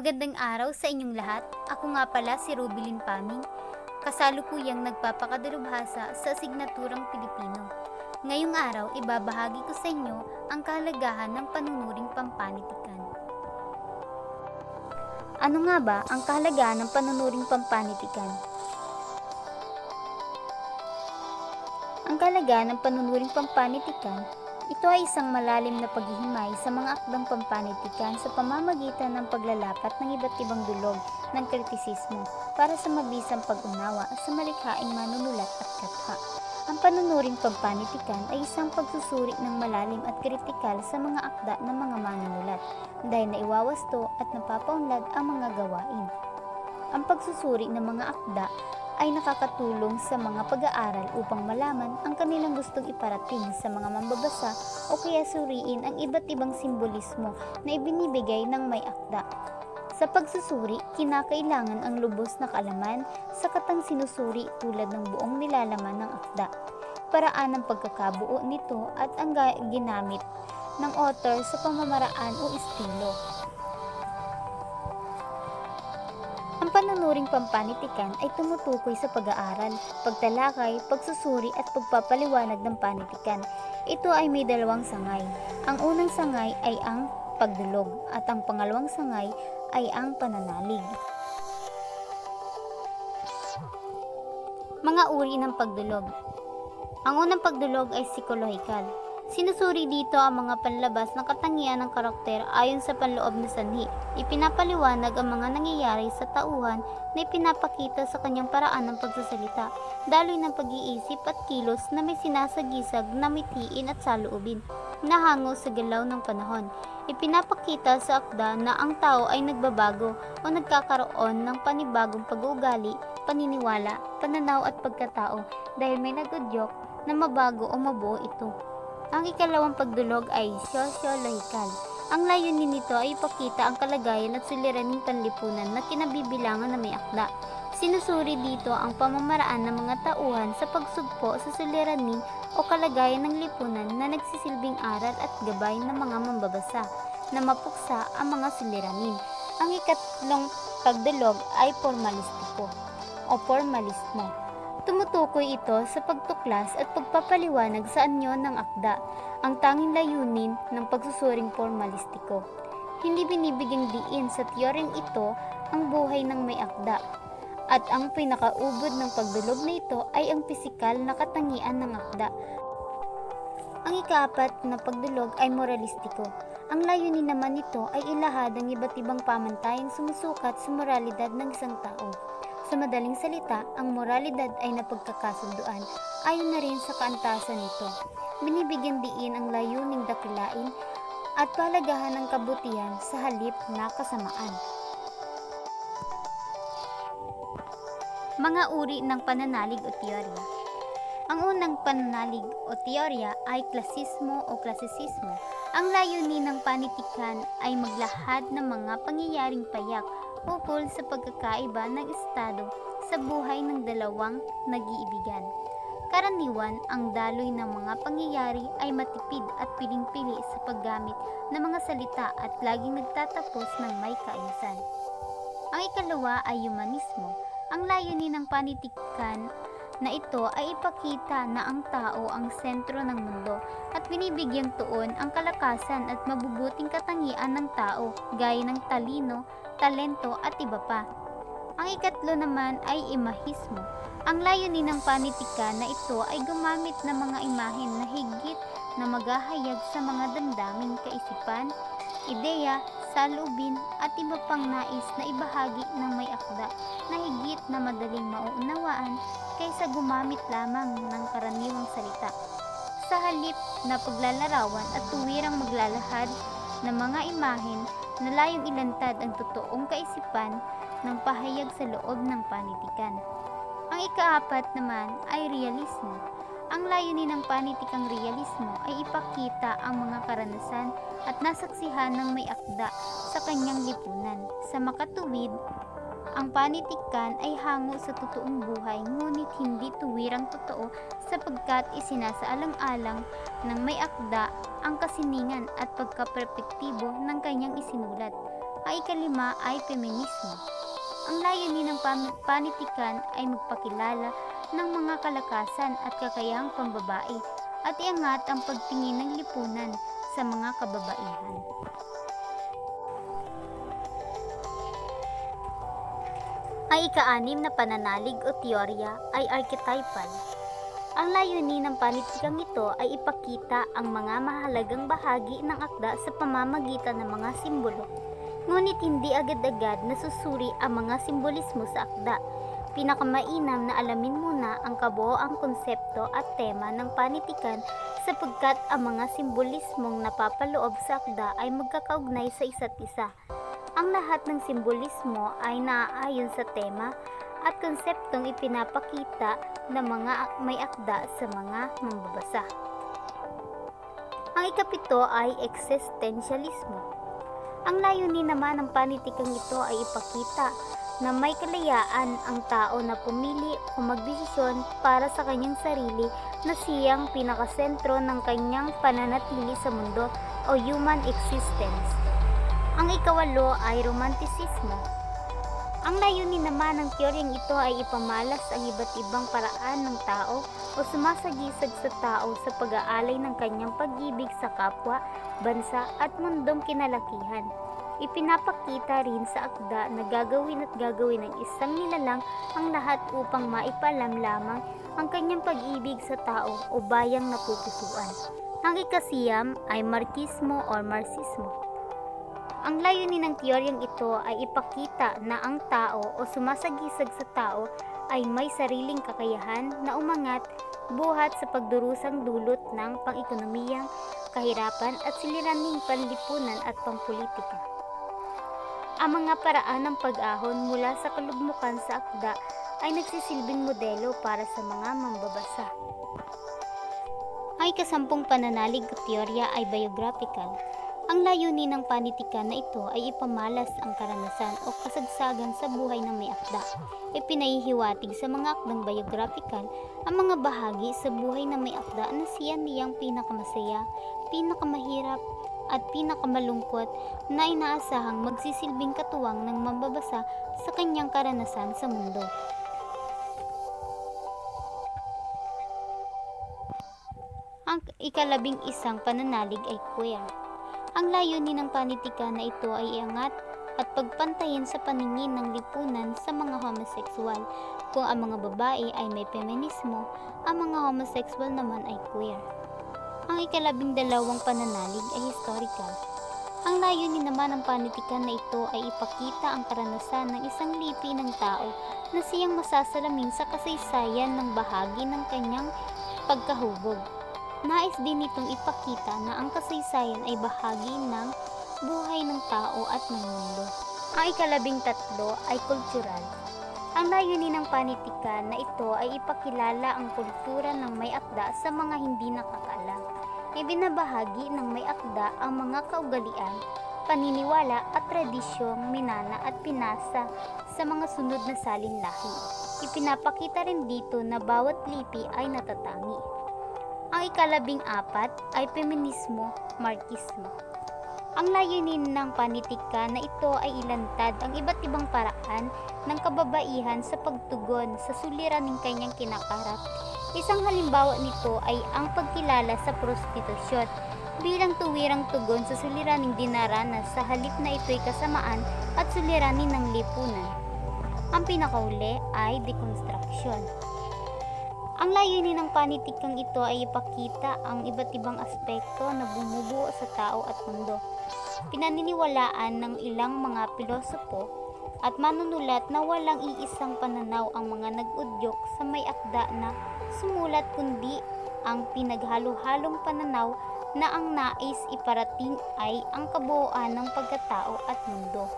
Magandang araw sa inyong lahat. Ako nga pala si Rubilin Paming, kasalukuyang nagpapakadalubhasa sa asignaturang Pilipino. Ngayong araw, ibabahagi ko sa inyo ang kahalagahan ng panunuring pampanitikan. Ano nga ba ang kahalagahan ng panunuring pampanitikan? Ang kahalagahan ng panunuring pampanitikan, ito ay isang malalim na paghihimay sa mga akdang pampanitikan sa pamamagitan ng paglalapat ng iba't ibang dulog ng kritisismo para sa mabisang pag-unawa sa malikhaing manunulat at katha. Ang panunuring pampanitikan ay isang pagsusuri ng malalim at kritikal sa mga akda ng mga manunulat dahil naiwawasto at napapaunlad ang mga gawain. Ang pagsusuri ng mga akda ay nakakatulong sa mga pag-aaral upang malaman ang kanilang gustong iparating sa mga mambabasa o kaya suriin ang iba't ibang simbolismo na ibinibigay ng may akda. Sa pagsusuri, kinakailangan ang lubos na kaalaman sa katang sinusuri tulad ng buong nilalaman ng akda, paraan ng pagkakabuo nito at ang ginamit ng author sa pamamaraan o estilo. Ang panunuring pampanitikan ay tumutukoy sa pag-aaral, pagtalakay, pagsusuri at pagpapaliwanag ng panitikan. Ito ay may dalawang sangay. Ang unang sangay ay ang pagdulog at ang pangalawang sangay ay ang pananalig. Mga uri ng pagdulog. Ang unang pagdulog ay psikolohikal. Sinusuri dito ang mga panlabas ng katangian ng karakter ayon sa panloob na sanhi. Ipinapaliwanag ang mga nangyayari sa tauhan na ipinapakita sa kanyang paraan ng pagsasalita, daloy ng pag-iisip at kilos na may sinasagisag na mitiin at saloobin, nahango sa galaw ng panahon. Ipinapakita sa akda na ang tao ay nagbabago o nagkakaroon ng panibagong pag-uugali, paniniwala, pananaw at pagkatao dahil may nagudyok na mabago o mabuo ito. Ang ikalawang pagdulog ay sosiolohikal. Ang layunin nito ay ipakita ang kalagayan at suliraning panlipunan na kinabibilangan na may akda. Sinusuri dito ang pamamaraan ng mga tauhan sa pagsugpo sa suliranin o kalagayan ng lipunan na nagsisilbing aral at gabay ng mga mambabasa na mapuksa ang mga suliranin. Ang ikatlong pagdulog ay formalistiko o formalismo. Tumutukoy ito sa pagtuklas at pagpapaliwanag sa anyo ng akda, ang tanging layunin ng pagsusuring formalistiko. Hindi binibigyang diin sa teoryang ito ang buhay ng may akda, at ang pinakaubod ng pagdulog na ito ay ang pisikal na katangian ng akda. Ang ikaapat na pagdulog ay moralistiko. Ang layunin naman nito ay ilahad ang iba't ibang pamantayang sumusukat sa moralidad ng isang tao. Sa madaling salita, ang moralidad ay napagkakasunduan ayon na rin sa kaantasan nito. Binibigyan diin ang layuning dakilain at palagahan ng kabutihan sa halip na kasamaan. Mga uri ng pananalig o teorya. Ang unang pananalig o teorya ay klasismo o klasisismo. Ang layunin ng panitikan ay maglahad ng mga pangyayaring payak ukol sa pagkakaiba ng estado sa buhay ng dalawang nag-iibigan. Karaniwan, ang daloy ng mga pangyayari ay matipid at piling-pili sa paggamit ng mga salita at laging nagtatapos ng may kaayusan. Ang ikalawa ay humanismo. Ang layunin ng panitikan na ito ay ipakita na ang tao ang sentro ng mundo at binibigyang tuon ang kalakasan at mabubuting katangian ng tao gaya ng talino, talento at iba pa. Ang ikatlo naman ay imahismo. Ang layunin ng panitikan na ito ay gumamit ng mga imahen na higit na maghahayag sa mga damdaming kaisipan, ideya, saloobin at iba pang nais na ibahagi ng may akda na higit na madaling mauunawaan kaysa gumamit lamang ng karaniwang salita. Sa halip na paglalarawan at tuwirang maglalahad ng mga imahen na layong ilantad ang totoong kaisipan ng pahayag sa loob ng panitikan. Ang ikaapat naman ay realismo. Ang layunin ng panitikang realismo ay ipakita ang mga karanasan at nasaksihan ng may akda sa kanyang lipunan. Sa makatuwid, ang panitikan ay hango sa totoong buhay ngunit hindi tuwirang totoo sapagkat isinasaalang-alang ng may akda ang kasiningan at pagkaperpektibo ng kanyang isinulat. Ang ikalima ay feminismo. Ang layunin ng panitikan ay magpakilala ng mga kalakasan at kakayahang pambabae at iangat ang pagtingin ng lipunan sa mga kababaihan. Ang ika-anim na pananalig o teorya ay archetypal. Ang layunin ng panitikang ito ay ipakita ang mga mahalagang bahagi ng akda sa pamamagitan ng mga simbolo. Ngunit hindi agad-agad nasusuri ang mga simbolismo sa akda. Pinakamainam na alamin muna ang kabuoang konsepto at tema ng panitikan sapagkat ang mga simbolismong napapaloob sa akda ay magkakaugnay sa isa't isa. Ang lahat ng simbolismo ay naaayon sa tema at konseptong ipinapakita ng mga may akda sa mga mambabasa. Ang ikapito ay existentialismo. Ang layunin naman ng panitikang ito ay ipakita na may kalayaan ang tao na pumili o magdesisyon para sa kanyang sarili na siyang pinakasentro ng kanyang pananatili sa mundo o human existence. Ang ikawalo ay romanticismo. Ang layunin naman ng teoryang ito ay ipamalas ang iba't ibang paraan ng tao o sumasagisag sa tao sa pag-aalay ng kanyang pag-ibig sa kapwa, bansa at mundong kinalakihan. Ipinapakita rin sa akda na gagawin ng isang nilalang ang lahat upang maipalam lamang ang kanyang pag-ibig sa tao o bayang napupusuan. Ang ikasiyam ay marxismo or marxismo. Ang layunin ng teoryang ito ay ipakita na ang tao o sumasagisag sa tao ay may sariling kakayahan na umangat buhat sa pagdurusang dulot ng pang-ekonomiyang kahirapan at siliraning panlipunan at pampolitika. Ang mga paraan ng pag-ahon mula sa kalugmukan sa akda ay nagsisilbing modelo para sa mga mambabasa. Ang ikasampung pananalig o teorya ay biographical. Ang layunin ng panitikan na ito ay ipamalas ang karanasan o kasagsagan sa buhay ng may akda. Ipinahihiwatig sa mga akdang biographical ang mga bahagi sa buhay ng may akda na siya niyang pinakamasaya, pinakamahirap at pinakamalungkot na inaasahang magsisilbing katuwang ng mambabasa sa kanyang karanasan sa mundo. Ang ikalabing isang pananalig ay queer. Ang layunin ng panitikan na ito ay iangat at pagpantayin sa paningin ng lipunan sa mga homosexual. Kung ang mga babae ay may feminismo, ang mga homosexual naman ay queer. Ang ikalabing dalawang pananalig ay historical. Ang layunin naman ng panitikan na ito ay ipakita ang karanasan ng isang lipi ng tao na siyang masasalamin sa kasaysayan ng bahagi ng kanyang pagkahubog. Nais din itong ipakita na ang kasaysayan ay bahagi ng buhay ng tao at ng mundo. Ang ikalabing tatlo ay kultural. Ang layunin ng panitikan na ito ay ipakilala ang kultura ng may akda sa mga hindi nakakaalam. Ibinabahagi ng may akda ang mga kaugalian, paniniwala at tradisyong minana at pinasa sa mga sunod na salinlahi. Ipinapakita rin dito na bawat lipi ay natatangi. Ang ikalabing apat ay feminismo, marxismo. Ang layunin ng panitika na ito ay ilantad ang iba't ibang paraan ng kababaihan sa pagtugon sa suliraning kanyang kinakarap. Isang halimbawa nito ay ang pagkilala sa prostitusyon bilang tuwirang tugon sa suliraning dinaranas sa halip na ito'y kasamaan at suliranin ng lipunan. Ang pinakauli ay deconstruction. Ang layunin ng panitikang ito ay ipakita ang iba't ibang aspekto na bumubuo sa tao at mundo. Pinaniniwalaan ng ilang mga pilosopo at manunulat na walang iisang pananaw ang mga nag-udyok sa may akda na sumulat kundi ang pinaghalo-halong pananaw na ang nais iparating ay ang kabuuan ng pagkatao at mundo.